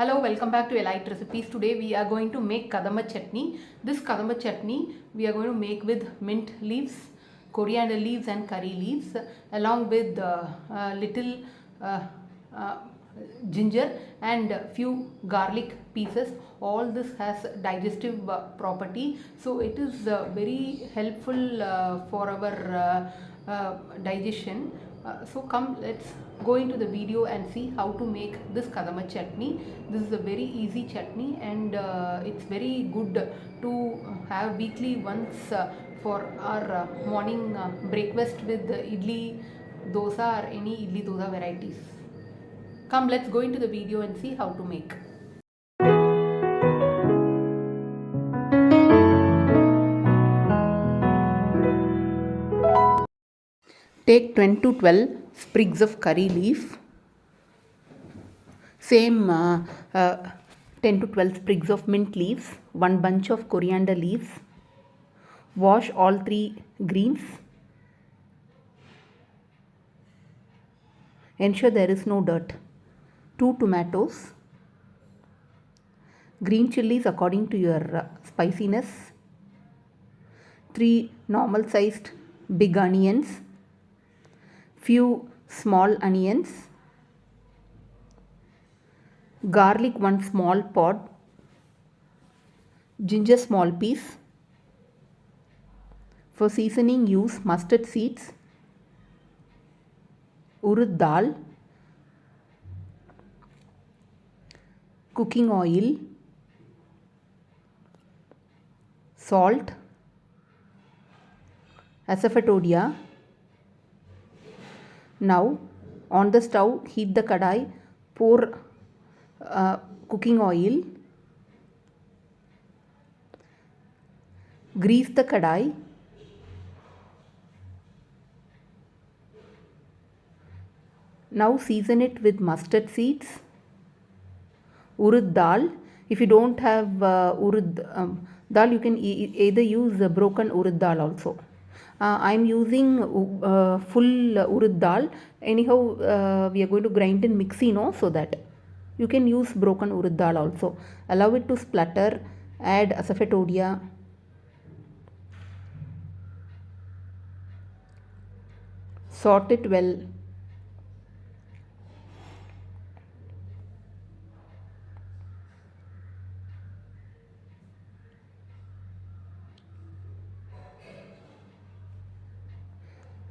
Hello, welcome back to Elite Recipes. Today we are going to make Kadamba Chutney. This Kadamba Chutney we are going to make with mint leaves, coriander leaves and curry leaves along with little uh, uh, ginger and few garlic pieces. All this has digestive property, so it is very helpful for our digestion. So come, let's go into the video and see how to make this kadamba chutney. This is a very easy chutney and it's very good to have weekly once for our morning breakfast with idli, dosa or any idli dosa varieties. Come, let's go into the video and see how to make. Take 10 to 12 sprigs of curry leaf, same 10 to 12 sprigs of mint leaves, one bunch of coriander leaves. Wash all three greens. Ensure there is no dirt. 2 tomatoes. Green chilies according to your spiciness. 3 normal sized big onions. Few small onions. Garlic 1 small pod. Ginger small piece. For seasoning use mustard seeds, urud dal, cooking oil, salt, asafoetida. Now on the stove heat the kadai, pour cooking oil, grease the kadai, now season it with mustard seeds, urud dal. If you don't have urud dal, you can either use broken urud dal also. I am using full urud dal. Anyhow, we are going to grind in mixie, no? So that you can use broken urud dal also. Allow it to splutter. Add asafoetida. Sort it well.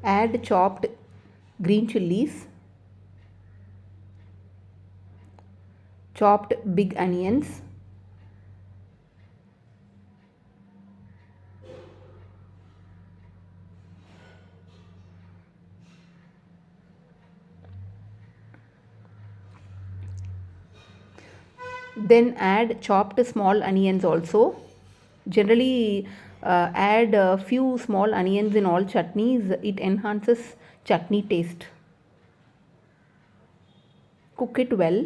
Add chopped green chilies, chopped big onions, then add chopped small onions also. Generally add a few small onions in all chutneys. It enhances chutney taste. Cook it well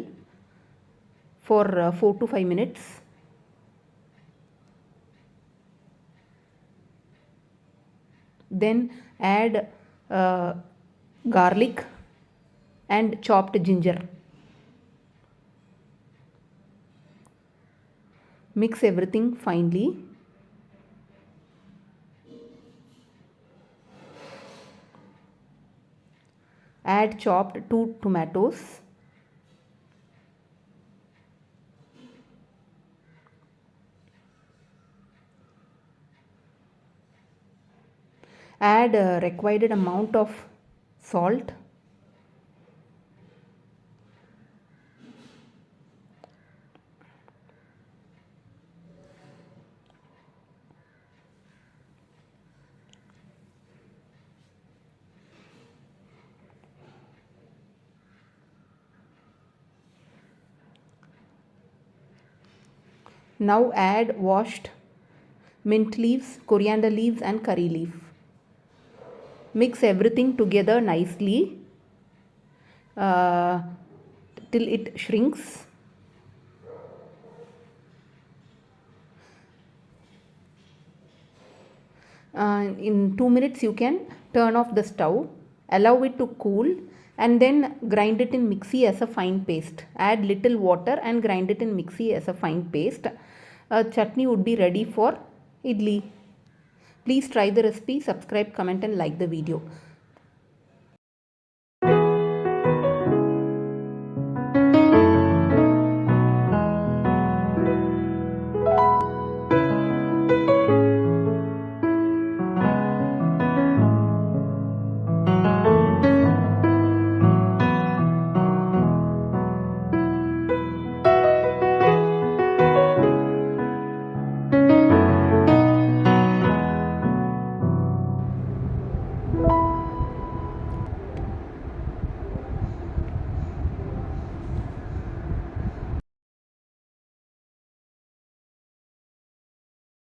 for 4 to 5 minutes. Then add garlic and chopped ginger. Mix everything finely. Add chopped 2 tomatoes. Add a required amount of salt. Now add washed mint leaves, coriander leaves and curry leaf. Mix everything together nicely till it shrinks. In 2 minutes you can turn off the stove. allow it to cool, and then grind it in mixie as a fine paste. Add little water and grind it in mixie as a fine paste. Chutney would be ready for idli. Please try the recipe, subscribe, comment and like the video.